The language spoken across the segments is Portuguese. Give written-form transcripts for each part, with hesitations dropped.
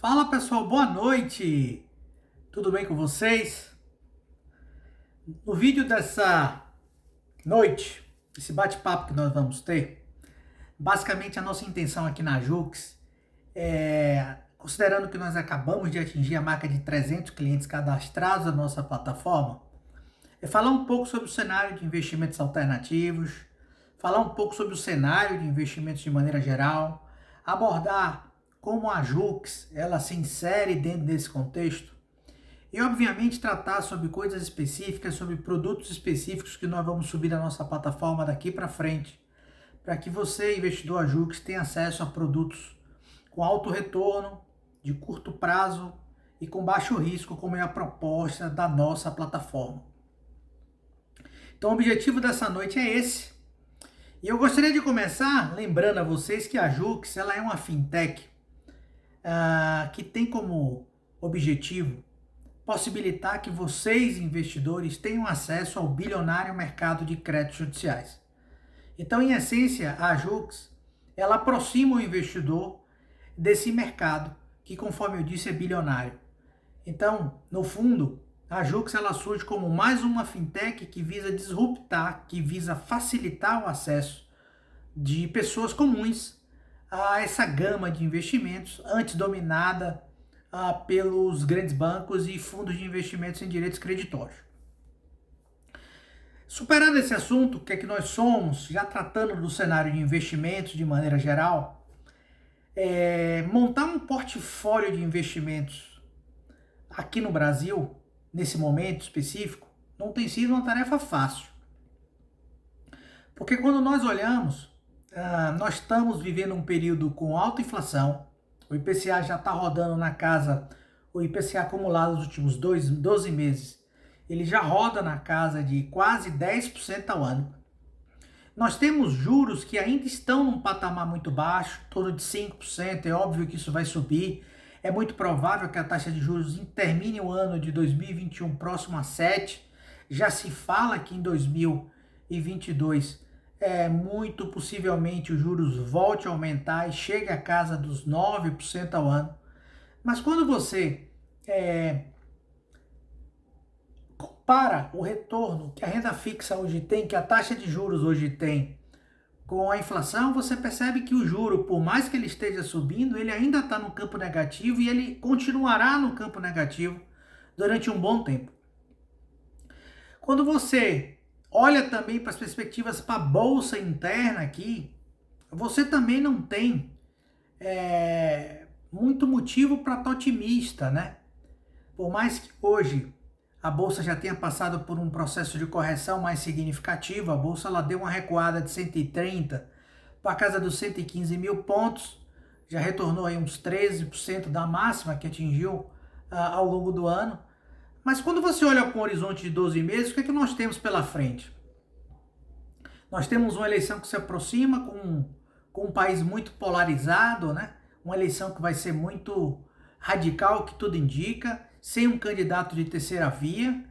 Fala pessoal, boa noite! Tudo bem com vocês? No vídeo dessa noite, esse bate-papo que nós vamos ter, basicamente a nossa intenção aqui na Jux considerando que nós acabamos de atingir a marca de 300 clientes cadastrados na nossa plataforma, é falar um pouco sobre o cenário de investimentos alternativos, falar um pouco sobre o cenário de investimentos de maneira geral, abordar como a Jux ela se insere dentro desse contexto e, obviamente, tratar sobre coisas específicas, sobre produtos específicos que nós vamos subir na nossa plataforma daqui para frente, para que você, investidor Jux, tenha acesso a produtos com alto retorno, de curto prazo e com baixo risco, como é a proposta da nossa plataforma. Então, o objetivo dessa noite é esse. E eu gostaria de começar lembrando a vocês que a Jux ela é uma fintech que tem como objetivo possibilitar que vocês, investidores, tenham acesso ao bilionário mercado de créditos judiciais. Então, em essência, a Jux ela aproxima o investidor desse mercado, que, conforme eu disse, é bilionário. Então, no fundo, a Jux ela surge como mais uma fintech que visa disruptar, que visa facilitar o acesso de pessoas comuns a essa gama de investimentos antes dominada pelos grandes bancos e fundos de investimentos em direitos creditórios. Superando esse assunto, o que é que nós somos, já tratando do cenário de investimentos de maneira geral, montar um portfólio de investimentos aqui no Brasil, nesse momento específico, não tem sido uma tarefa fácil. Porque quando nós olhamos, nós estamos vivendo um período com alta inflação, o IPCA já está rodando na casa, o IPCA acumulado nos últimos 12 meses, ele já roda na casa de quase 10% ao ano. Nós temos juros que ainda estão num patamar muito baixo, em torno de 5%, é óbvio que isso vai subir. É muito provável que a taxa de juros termine o ano de 2021 próximo a 7%. Já se fala que em 2022, muito possivelmente os juros volte a aumentar e chegue à casa dos 9% ao ano. Mas quando você compara o retorno que a renda fixa hoje tem, que a taxa de juros hoje tem, com a inflação, você percebe que o juro, por mais que ele esteja subindo, ele ainda está no campo negativo e ele continuará no campo negativo durante um bom tempo. Quando você olha também para as perspectivas para a bolsa interna aqui, você também não tem muito motivo para estar otimista, né? Por mais que hoje a bolsa já tenha passado por um processo de correção mais significativo, a bolsa ela deu uma recuada de 130 para a casa dos 115 mil pontos, já retornou aí uns 13% da máxima que atingiu ao longo do ano. Mas quando você olha para um horizonte de 12 meses, o que é que nós temos pela frente? Nós temos uma eleição que se aproxima com um país muito polarizado, né? Uma eleição que vai ser muito radical, que tudo indica, sem um candidato de terceira via,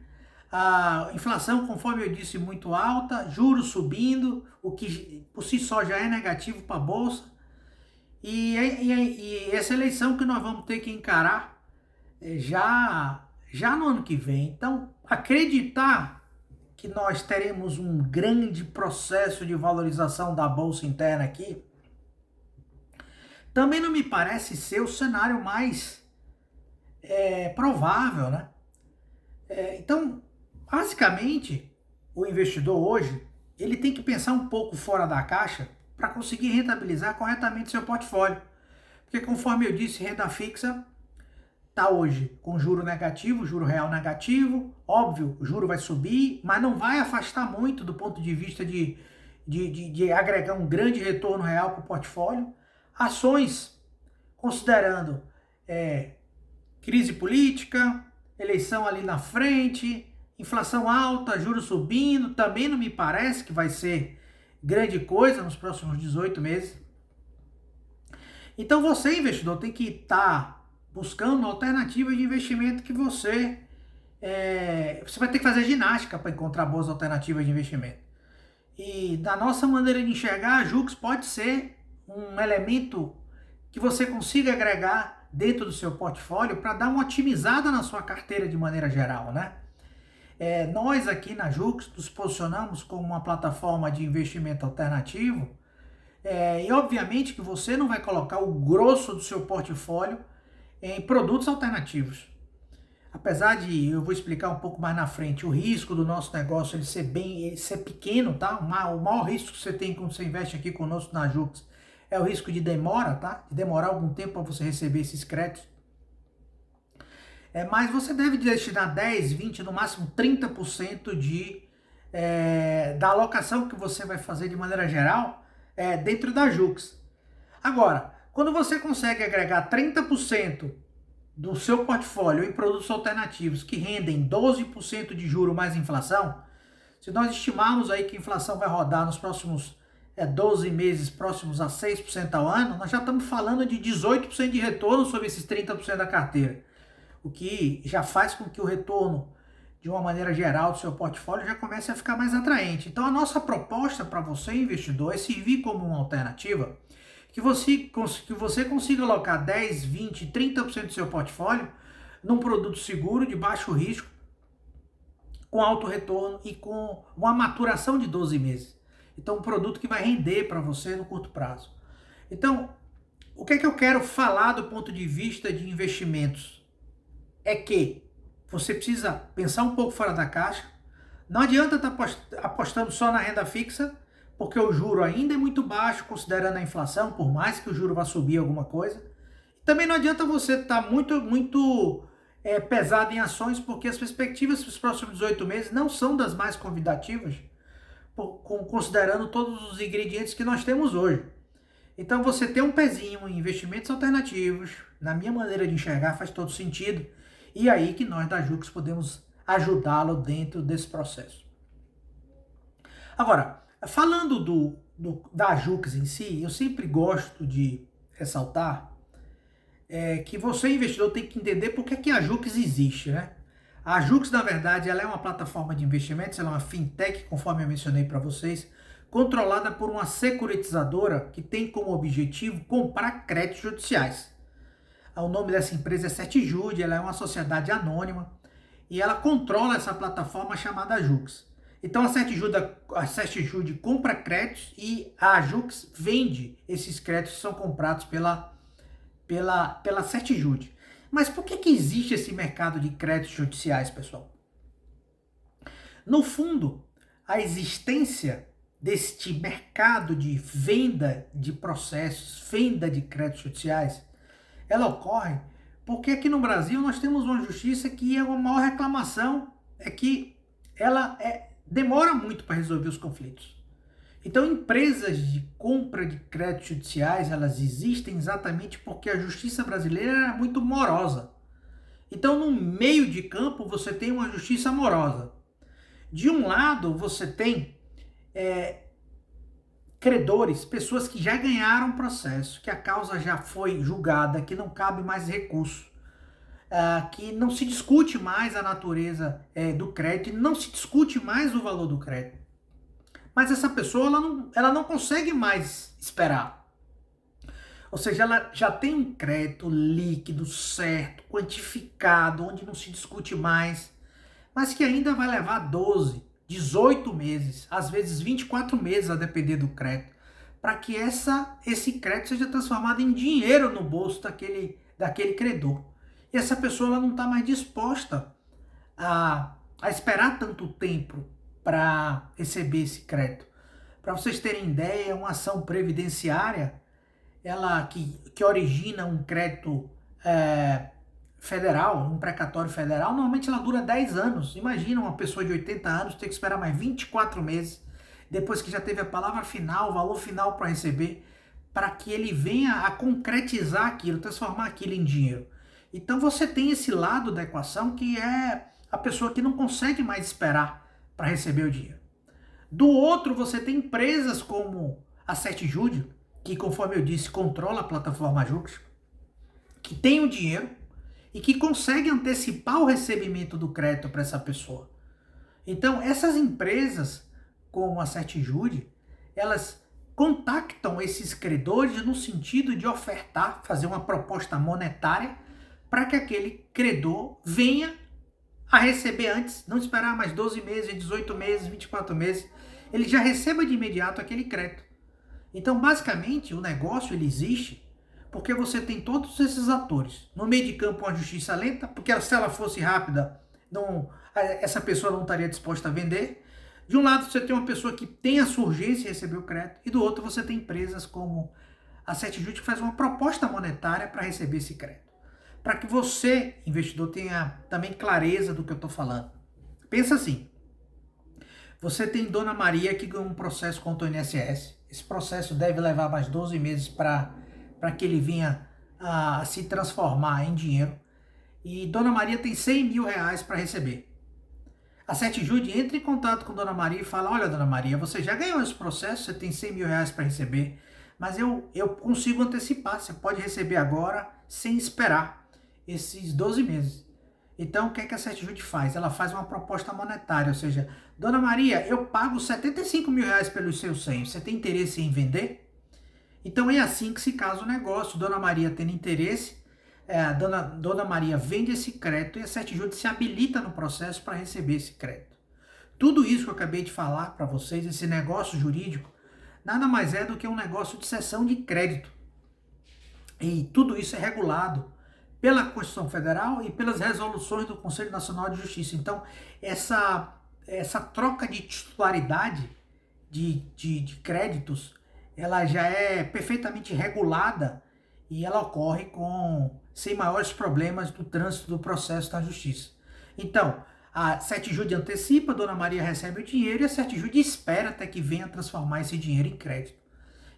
a inflação, conforme eu disse, muito alta, juros subindo, o que por si só já é negativo para a Bolsa, e essa eleição que nós vamos ter que encarar já no ano que vem. Então, acreditar que nós teremos um grande processo de valorização da Bolsa interna aqui, também não me parece ser o cenário mais provável, né? Então, basicamente, o investidor hoje, ele tem que pensar um pouco fora da caixa para conseguir rentabilizar corretamente seu portfólio. Porque, conforme eu disse, renda fixa está hoje com juro negativo, juro real negativo. Óbvio, o juro vai subir, mas não vai afastar muito do ponto de vista de agregar um grande retorno real para o portfólio. Ações, considerando crise política, eleição ali na frente, inflação alta, juros subindo, também não me parece que vai ser grande coisa nos próximos 18 meses. Então você, investidor, tem que estar buscando alternativas de investimento que você vai ter que fazer ginástica para encontrar boas alternativas de investimento. E da nossa maneira de enxergar, a Jux pode ser um elemento que você consiga agregar dentro do seu portfólio para dar uma otimizada na sua carteira de maneira geral, né? Nós aqui na Jux nos posicionamos como uma plataforma de investimento alternativo, e obviamente que você não vai colocar o grosso do seu portfólio em produtos alternativos. Apesar de, eu vou explicar um pouco mais na frente, o risco do nosso negócio ele ser pequeno, tá? O maior risco que você tem quando você investe aqui conosco na Jux é o risco de demora, tá? De demorar algum tempo para você receber esses créditos. Mas você deve destinar 10, 20, no máximo 30% da alocação que você vai fazer de maneira geral dentro da Jux. Agora, quando você consegue agregar 30% do seu portfólio em produtos alternativos que rendem 12% de juro mais inflação, se nós estimarmos aí que a inflação vai rodar nos próximos 12 meses, próximos a 6% ao ano, nós já estamos falando de 18% de retorno sobre esses 30% da carteira, o que já faz com que o retorno, de uma maneira geral, do seu portfólio já comece a ficar mais atraente. Então a nossa proposta para você, investidor, é servir como uma alternativa que você consiga alocar 10, 20, 30% do seu portfólio num produto seguro, de baixo risco, com alto retorno e com uma maturação de 12 meses. Então, um produto que vai render para você no curto prazo. Então, o que é que eu quero falar do ponto de vista de investimentos? É que você precisa pensar um pouco fora da caixa. Não adianta estar apostando só na renda fixa, porque o juro ainda é muito baixo, considerando a inflação, por mais que o juro vá subir alguma coisa. Também não adianta você estar muito pesado em ações, porque as perspectivas para os próximos 18 meses não são das mais convidativas, considerando todos os ingredientes que nós temos hoje. Então você ter um pezinho em investimentos alternativos, na minha maneira de enxergar, faz todo sentido. E aí que nós da Jux podemos ajudá-lo dentro desse processo. Agora, falando da Jux em si, eu sempre gosto de ressaltar que você, investidor, tem que entender por que a Jux existe, né? A Jux, na verdade, ela é uma plataforma de investimentos, ela é uma fintech, conforme eu mencionei para vocês, controlada por uma securitizadora que tem como objetivo comprar créditos judiciais. O nome dessa empresa é Certjude, ela é uma sociedade anônima e ela controla essa plataforma chamada Jux. Então a Certjude compra créditos e a Jux vende esses créditos que são comprados pela Certjude. Mas por que existe esse mercado de créditos judiciais, pessoal? No fundo, a existência deste mercado de venda de processos, venda de créditos judiciais, ela ocorre porque aqui no Brasil nós temos uma justiça que a maior reclamação é que ela demora muito para resolver os conflitos. Então, empresas de compra de créditos judiciais, elas existem exatamente porque a justiça brasileira é muito morosa. Então, no meio de campo, você tem uma justiça morosa. De um lado, você tem credores, pessoas que já ganharam processo, que a causa já foi julgada, que não cabe mais recurso, que não se discute mais a natureza do crédito, não se discute mais o valor do crédito. Mas essa pessoa ela não consegue mais esperar. Ou seja, ela já tem um crédito líquido, certo, quantificado, onde não se discute mais, mas que ainda vai levar 12, 18 meses, às vezes 24 meses, a depender do crédito, para que esse crédito seja transformado em dinheiro no bolso daquele credor. E essa pessoa ela não está mais disposta a esperar tanto tempo para receber esse crédito. Para vocês terem ideia, uma ação previdenciária, ela que origina um crédito federal, um precatório federal, normalmente ela dura 10 anos. Imagina uma pessoa de 80 anos ter que esperar mais 24 meses, depois que já teve a palavra final, o valor final para receber, para que ele venha a concretizar aquilo, transformar aquilo em dinheiro. Então você tem esse lado da equação que é a pessoa que não consegue mais esperar para receber o dinheiro. Do outro, você tem empresas como a Certjude, que, conforme eu disse, controla a plataforma Jux, que tem o dinheiro e que consegue antecipar o recebimento do crédito para essa pessoa. Então, essas empresas, como a Certjude, elas contactam esses credores no sentido de ofertar, fazer uma proposta monetária para que aquele credor venha a receber antes, não esperar mais 12 meses, 18 meses, 24 meses, ele já receba de imediato aquele crédito. Então, basicamente, o negócio ele existe porque você tem todos esses atores. No meio de campo, uma justiça lenta, porque se ela fosse rápida, essa pessoa não estaria disposta a vender. De um lado, você tem uma pessoa que tem a sua urgência em receber o crédito, e do outro, você tem empresas como a Certejud que faz uma proposta monetária para receber esse crédito. Para que você, investidor, tenha também clareza do que eu estou falando. Pensa assim, você tem Dona Maria que ganhou um processo contra o INSS. Esse processo deve levar mais 12 meses para que ele venha a se transformar em dinheiro. E Dona Maria tem 100 mil reais para receber. A Certejud entra em contato com Dona Maria e fala, olha, Dona Maria, você já ganhou esse processo, você tem 100 mil reais para receber, mas eu consigo antecipar, você pode receber agora sem esperar esses 12 meses. Então, o que é que a Certejud faz? Ela faz uma proposta monetária, ou seja, Dona Maria, eu pago 75 mil reais pelos seus 100, você tem interesse em vender? Então, é assim que se casa o negócio, Dona Maria tendo interesse, Dona Maria vende esse crédito e a Certejud se habilita no processo para receber esse crédito. Tudo isso que eu acabei de falar para vocês, esse negócio jurídico, nada mais é do que um negócio de cessão de crédito. E tudo isso é regulado pela Constituição Federal e pelas resoluções do Conselho Nacional de Justiça. Então, essa troca de titularidade de créditos, ela já é perfeitamente regulada e ela ocorre sem maiores problemas do trânsito do processo na Justiça. Então, a Certejud antecipa, Dona Maria recebe o dinheiro e a Certejud espera até que venha transformar esse dinheiro em crédito.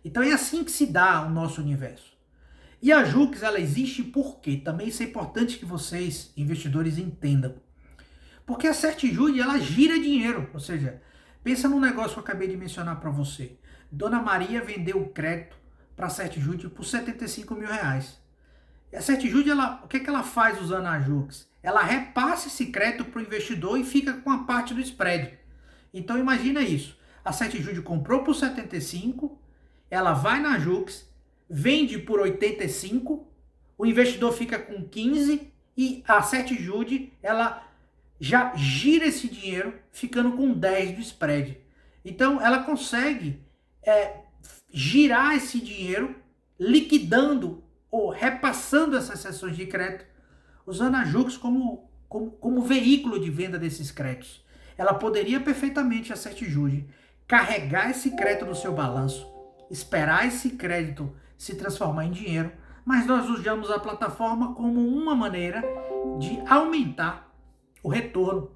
Então, é assim que se dá o nosso universo. E a Jux, ela existe por quê? Também isso é importante que vocês, investidores, entendam. Porque a Certejud, ela gira dinheiro. Ou seja, pensa no negócio que eu acabei de mencionar para você. Dona Maria vendeu o crédito para a Certejud por 75 mil reais. E a Certejud, o que ela faz usando a Jux? Ela repassa esse crédito para o investidor e fica com a parte do spread. Então imagina isso. A Certejud comprou por 75, ela vai na Jux, vende por 85, o investidor fica com 15 e a Certejud, ela já gira esse dinheiro ficando com 10 do spread. Então ela consegue girar esse dinheiro liquidando ou repassando essas cessões de crédito, usando a Jux como veículo de venda desses créditos. Ela poderia perfeitamente, a Certejud, carregar esse crédito no seu balanço, esperar esse crédito se transformar em dinheiro, mas nós usamos a plataforma como uma maneira de aumentar o retorno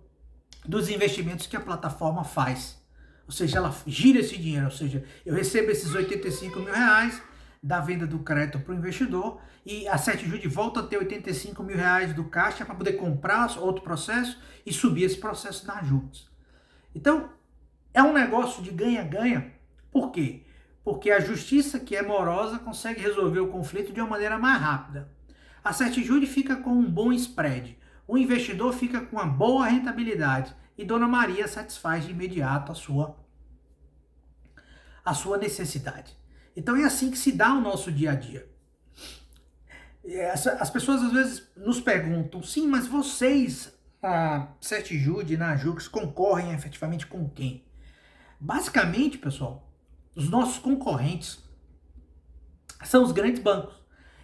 dos investimentos que a plataforma faz. Ou seja, ela gira esse dinheiro, ou seja, eu recebo esses 85 mil reais da venda do crédito para o investidor e a Certejud volta a ter 85 mil reais do caixa para poder comprar outro processo e subir esse processo na Jux. Então, é um negócio de ganha-ganha. Por quê? Porque a justiça, que é morosa, consegue resolver o conflito de uma maneira mais rápida. A Certejud fica com um bom spread, o investidor fica com uma boa rentabilidade e Dona Maria satisfaz de imediato a sua necessidade. Então é assim que se dá o nosso dia a dia. As pessoas às vezes nos perguntam, sim, mas vocês, a Certejud e na Jux, concorrem efetivamente com quem? Basicamente, pessoal, os nossos concorrentes são os grandes bancos.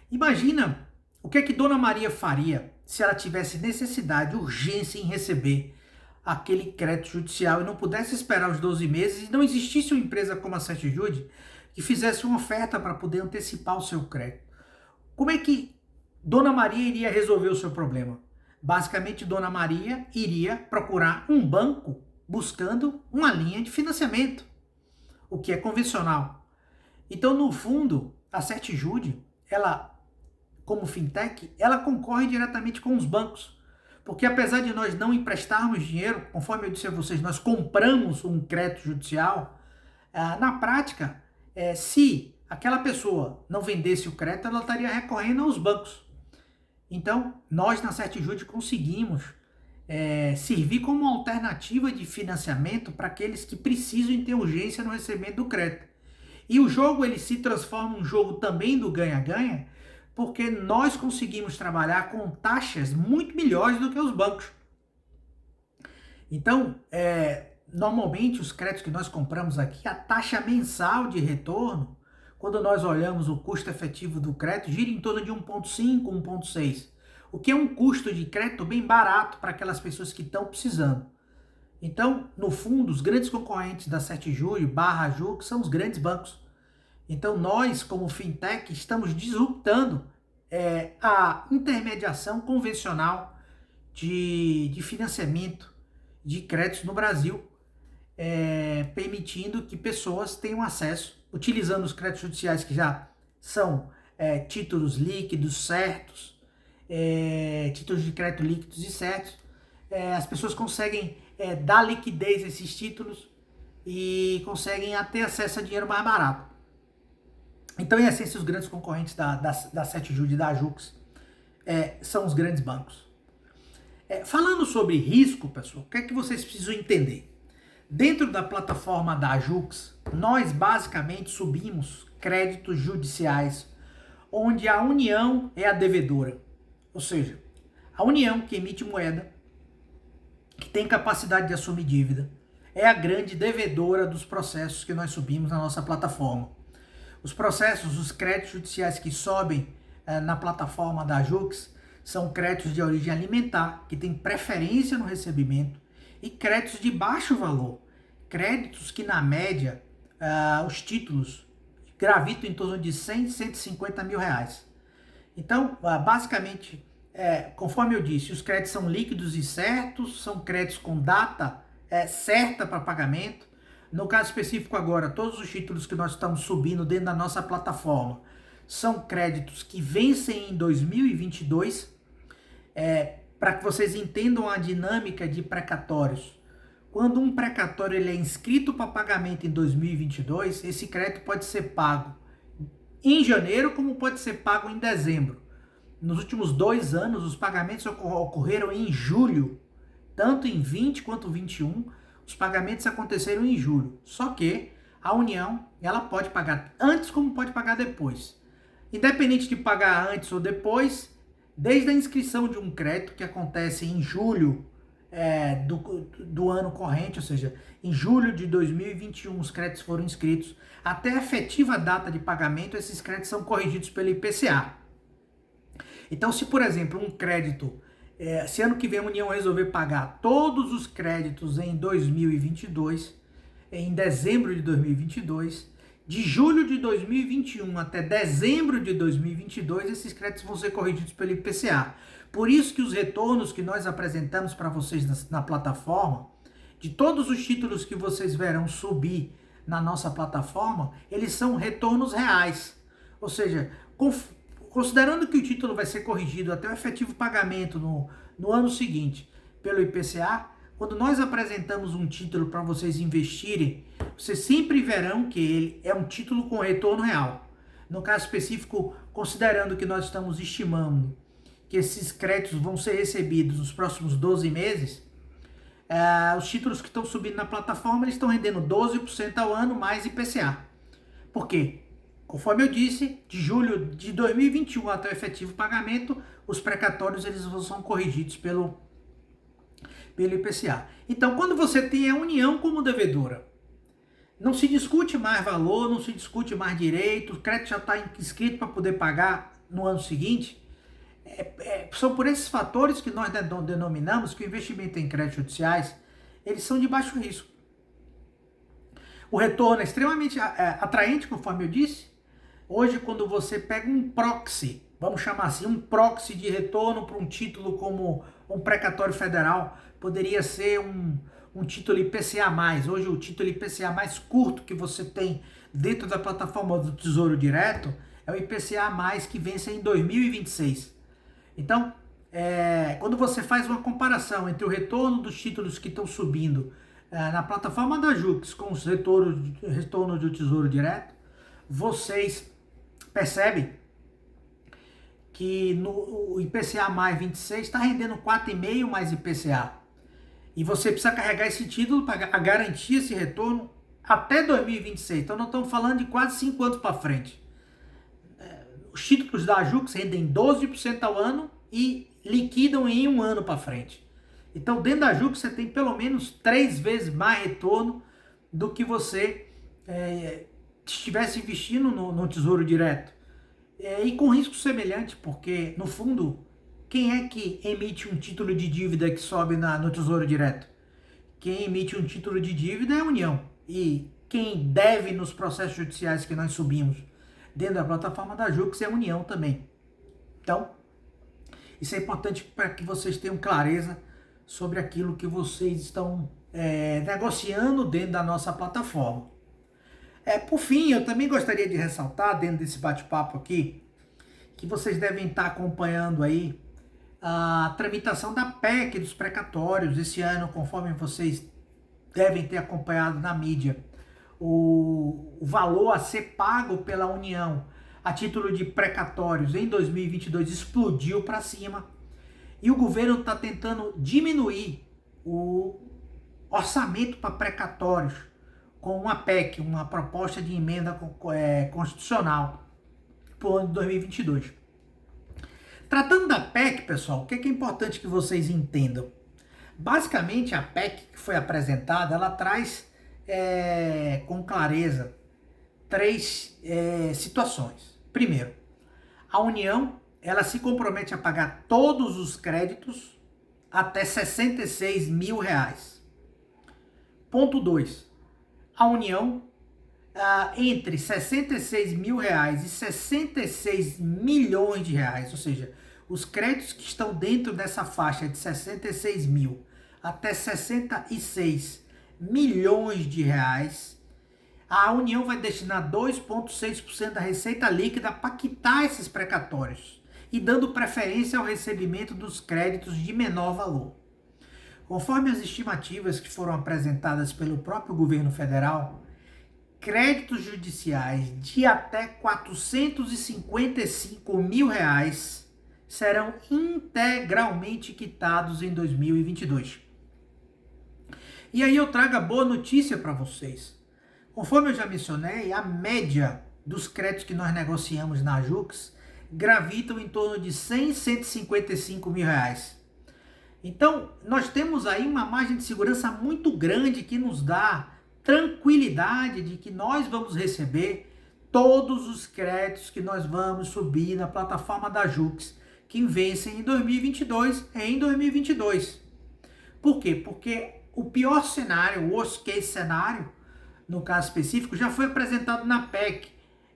Imagina o que é que Dona Maria faria se ela tivesse necessidade, urgência em receber aquele crédito judicial e não pudesse esperar os 12 meses e não existisse uma empresa como a Certejud que fizesse uma oferta para poder antecipar o seu crédito. Como é que Dona Maria iria resolver o seu problema? Basicamente, Dona Maria iria procurar um banco buscando uma linha de financiamento, o que é convencional. Então, no fundo, a Certejud, ela, como fintech, ela concorre diretamente com os bancos. Porque apesar de nós não emprestarmos dinheiro, conforme eu disse a vocês, nós compramos um crédito judicial, na prática, se aquela pessoa não vendesse o crédito, ela estaria recorrendo aos bancos. Então, nós na Certejud conseguimos servir como uma alternativa de financiamento para aqueles que precisam e têm urgência no recebimento do crédito. E o jogo ele se transforma um jogo também do ganha-ganha, porque nós conseguimos trabalhar com taxas muito melhores do que os bancos. Então, normalmente os créditos que nós compramos aqui, a taxa mensal de retorno, quando nós olhamos o custo efetivo do crédito, gira em torno de 1,5, 1,6, o que é um custo de crédito bem barato para aquelas pessoas que estão precisando. Então, no fundo, os grandes concorrentes da 7 de julho, barra Jux, são os grandes bancos. Então, nós, como fintech, estamos disruptando a intermediação convencional de financiamento de créditos no Brasil, permitindo que pessoas tenham acesso, utilizando os créditos judiciais que já são títulos líquidos certos, títulos de crédito líquidos e certos, as pessoas conseguem dar liquidez a esses títulos e conseguem ter acesso a dinheiro mais barato. Então, em essência, os grandes concorrentes da 7 de julho e da Jux são os grandes bancos. Falando sobre risco, pessoal, o que é que vocês precisam entender? Dentro da plataforma da Jux, nós basicamente subimos créditos judiciais, onde a União é a devedora. Ou seja, a União que emite moeda, que tem capacidade de assumir dívida, é a grande devedora dos processos que nós subimos na nossa plataforma. Os processos, os créditos judiciais que sobem na plataforma da Jux são créditos de origem alimentar, que tem preferência no recebimento, e créditos de baixo valor. Créditos que, na média, os títulos gravitam em torno de 100, 150 mil reais. Então, basicamente, conforme eu disse, os créditos são líquidos e certos, são créditos com data certa para pagamento. No caso específico agora, todos os títulos que nós estamos subindo dentro da nossa plataforma são créditos que vencem em 2022, para que vocês entendam a dinâmica de precatórios. Quando um precatório ele é inscrito para pagamento em 2022, esse crédito pode ser pago em janeiro, como pode ser pago em dezembro. Nos últimos 2 anos, os pagamentos ocorreram em julho, tanto em 20 quanto 21, os pagamentos aconteceram em julho. Só que a União, ela pode pagar antes como pode pagar depois. Independente de pagar antes ou depois, desde a inscrição de um crédito que acontece em julho do ano corrente, ou seja, em julho de 2021 os créditos foram inscritos, até a efetiva data de pagamento, esses créditos são corrigidos pelo IPCA. Então, se por exemplo um crédito, se ano que vem a União resolver pagar todos os créditos em 2022, em dezembro de 2022, de julho de 2021 até dezembro de 2022, esses créditos vão ser corrigidos pelo IPCA. Por isso que os retornos que nós apresentamos para vocês na plataforma, de todos os títulos que vocês verão subir na nossa plataforma, eles são retornos reais. Ou seja, considerando que o título vai ser corrigido até o efetivo pagamento no ano seguinte pelo IPCA, quando nós apresentamos um título para vocês investirem, vocês sempre verão que ele é um título com retorno real. No caso específico, considerando que nós estamos estimando que esses créditos vão ser recebidos nos próximos 12 meses, os títulos que estão subindo na plataforma eles estão rendendo 12% ao ano mais IPCA. Por quê? Conforme eu disse, de julho de 2021 até o efetivo pagamento, os precatórios eles são corrigidos pelo IPCA. Então, quando você tem a União como devedora, não se discute mais valor, não se discute mais direito, o crédito já está inscrito para poder pagar no ano seguinte. São por esses fatores que nós denominamos que o investimento em créditos judiciais, eles são de baixo risco. O retorno é extremamente atraente, conforme eu disse. Hoje, quando você pega um proxy, vamos chamar assim, um proxy de retorno para um título como um precatório federal, poderia ser um título IPCA+. Hoje, o título IPCA mais curto que você tem dentro da plataforma do Tesouro Direto é o IPCA+, que vence em 2026. Então, quando você faz uma comparação entre o retorno dos títulos que estão subindo na plataforma da Jux com os retornos do Tesouro Direto, vocês percebem que o IPCA mais 26 está rendendo 4,5 mais IPCA. E você precisa carregar esse título para garantir esse retorno até 2026. Então, nós estamos falando de quase 5 anos para frente. Os títulos da Jux rendem 12% ao ano e liquidam em um ano para frente. Então, dentro da Jux, você tem pelo menos 3 vezes mais retorno do que você estivesse investindo no Tesouro Direto. E com risco semelhante, porque, no fundo, quem é que emite um título de dívida que sobe no Tesouro Direto? Quem emite um título de dívida é a União. E quem deve nos processos judiciais que nós subimos dentro da plataforma da Jux é a União também. Então, isso é importante para que vocês tenham clareza sobre aquilo que vocês estão negociando dentro da nossa plataforma. Por fim, eu também gostaria de ressaltar dentro desse bate-papo aqui que vocês devem estar acompanhando aí a tramitação da PEC dos precatórios esse ano, conforme vocês devem ter acompanhado na mídia. O valor a ser pago pela União a título de precatórios em 2022 explodiu para cima e o governo está tentando diminuir o orçamento para precatórios com uma PEC, uma proposta de emenda constitucional para o ano de 2022. Tratando da PEC, pessoal, o que é importante que vocês entendam? Basicamente, a PEC que foi apresentada, ela traz com clareza 3 situações. Primeiro, a União ela se compromete a pagar todos os créditos até R$66 mil. Ponto 2. A União, entre R$66 mil e R$66 milhões, ou seja, os créditos que estão dentro dessa faixa de 66 mil até 66 milhões de reais, a União vai destinar 2,6% da receita líquida para quitar esses precatórios e dando preferência ao recebimento dos créditos de menor valor. Conforme as estimativas que foram apresentadas pelo próprio governo federal, créditos judiciais de até R$455 mil serão integralmente quitados em 2022. E aí eu trago a boa notícia para vocês. Conforme eu já mencionei, a média dos créditos que nós negociamos na Jux gravitam em torno de R$100, R$155 mil. Então, nós temos aí uma margem de segurança muito grande que nos dá tranquilidade de que nós vamos receber todos os créditos que nós vamos subir na plataforma da Jux, que vencem em 2022 em 2022. Por quê? Porque o pior cenário, o worst case cenário, no caso específico, já foi apresentado na PEC.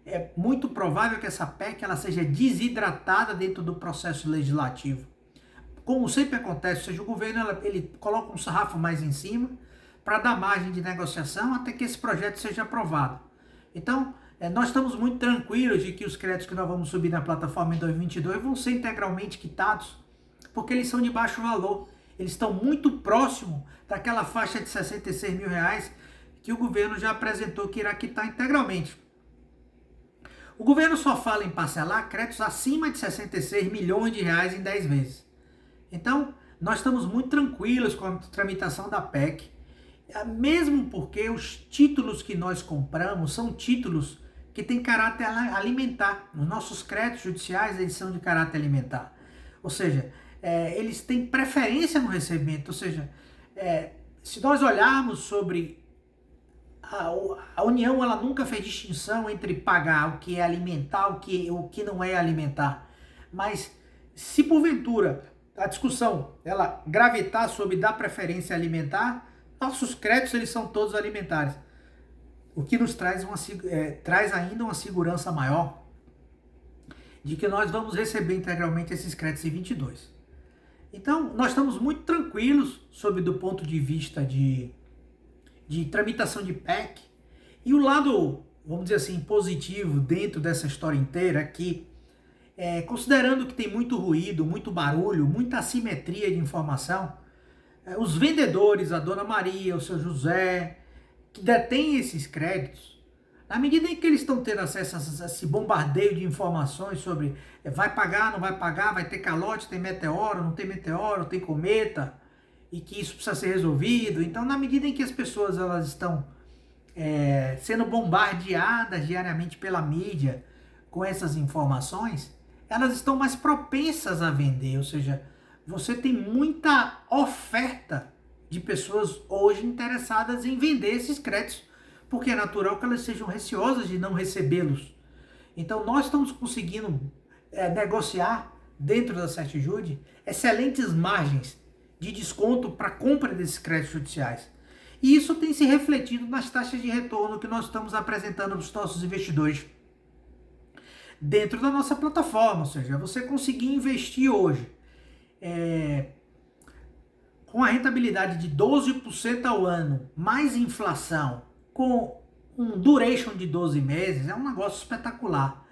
É muito provável que essa PEC ela seja desidratada dentro do processo legislativo. Como sempre acontece, ou seja, o governo ele coloca um sarrafo mais em cima para dar margem de negociação até que esse projeto seja aprovado. Então, nós estamos muito tranquilos de que os créditos que nós vamos subir na plataforma em 2022 vão ser integralmente quitados, porque eles são de baixo valor. Eles estão muito próximo daquela faixa de 66 mil que o governo já apresentou que irá quitar integralmente. O governo só fala em parcelar créditos acima de 66 milhões de reais em 10 vezes. Então, nós estamos muito tranquilos com a tramitação da PEC, mesmo porque os títulos que nós compramos são títulos que têm caráter alimentar. Os nossos créditos judiciais eles são de caráter alimentar. Ou seja, eles têm preferência no recebimento. Ou seja, se nós olharmos sobre a União, ela nunca fez distinção entre pagar o que é alimentar, o que não é alimentar. Mas se porventura a discussão ela gravitar sobre dar preferência alimentar, nossos créditos eles são todos alimentares. O que nos traz traz ainda uma segurança maior de que nós vamos receber integralmente esses créditos em 22. Então, nós estamos muito tranquilos sobre do ponto de vista de tramitação de PEC. E o lado, vamos dizer assim, positivo dentro dessa história inteira é que, considerando que tem muito ruído, muito barulho, muita assimetria de informação, os vendedores, a Dona Maria, o seu José, que detêm esses créditos, na medida em que eles estão tendo acesso a esse bombardeio de informações sobre vai pagar, não vai pagar, vai ter calote, tem meteoro, não tem cometa, e que isso precisa ser resolvido. Então, na medida em que as pessoas elas estão sendo bombardeadas diariamente pela mídia com essas informações, elas estão mais propensas a vender, ou seja, você tem muita oferta de pessoas hoje interessadas em vender esses créditos, porque é natural que elas sejam receosas de não recebê-los. Então nós estamos conseguindo negociar dentro da Certitude excelentes margens de desconto para compra desses créditos judiciais. E isso tem se refletido nas taxas de retorno que nós estamos apresentando para os nossos investidores dentro da nossa plataforma. Ou seja, você conseguir investir hoje com a rentabilidade de 12% ao ano, mais inflação, com um duration de 12 meses, é um negócio espetacular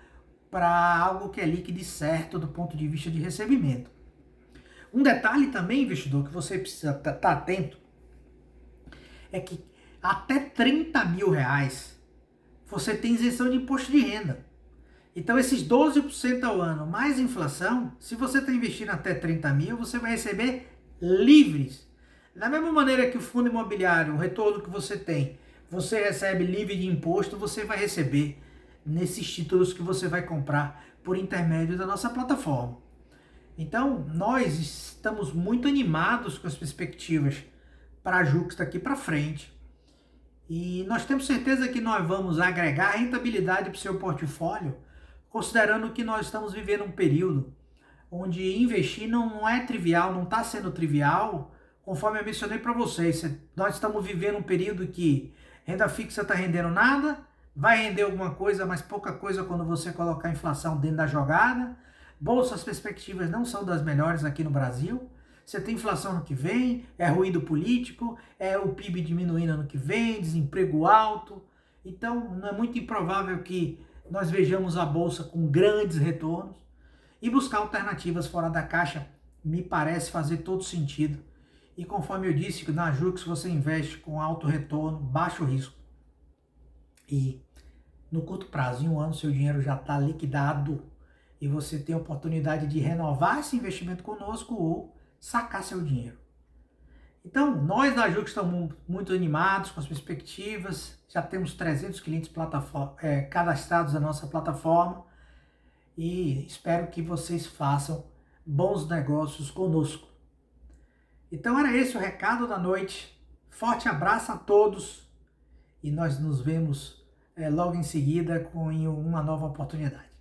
para algo que é líquido e certo do ponto de vista de recebimento. Um detalhe também, investidor, que você precisa estar atento, é que até 30 mil reais você tem isenção de imposto de renda. Então esses 12% ao ano mais inflação, se você está investindo até 30 mil, você vai receber livres. Da mesma maneira que o fundo imobiliário, o retorno que você tem, você recebe livre de imposto, você vai receber nesses títulos que você vai comprar por intermédio da nossa plataforma. Então, nós estamos muito animados com as perspectivas para a Jux daqui para frente. E nós temos certeza que nós vamos agregar rentabilidade para o seu portfólio, considerando que nós estamos vivendo um período onde investir não é trivial, não está sendo trivial, conforme eu mencionei para vocês. Nós estamos vivendo um período que renda fixa está rendendo nada, vai render alguma coisa, mas pouca coisa quando você colocar a inflação dentro da jogada. Bolsa, as perspectivas não são das melhores aqui no Brasil. Você tem inflação ano que vem, é ruído político, é o PIB diminuindo ano que vem, desemprego alto. Então, não é muito improvável que nós vejamos a Bolsa com grandes retornos. E buscar alternativas fora da caixa me parece fazer todo sentido. E conforme eu disse, na Jux você investe com alto retorno, baixo risco. E no curto prazo, em um ano, seu dinheiro já está liquidado e você tem a oportunidade de renovar esse investimento conosco ou sacar seu dinheiro. Então, nós da Jux estamos muito animados com as perspectivas, já temos 300 clientes cadastrados na nossa plataforma e espero que vocês façam bons negócios conosco. Então era esse o recado da noite. Forte abraço a todos e nós nos vemos logo em seguida com uma nova oportunidade.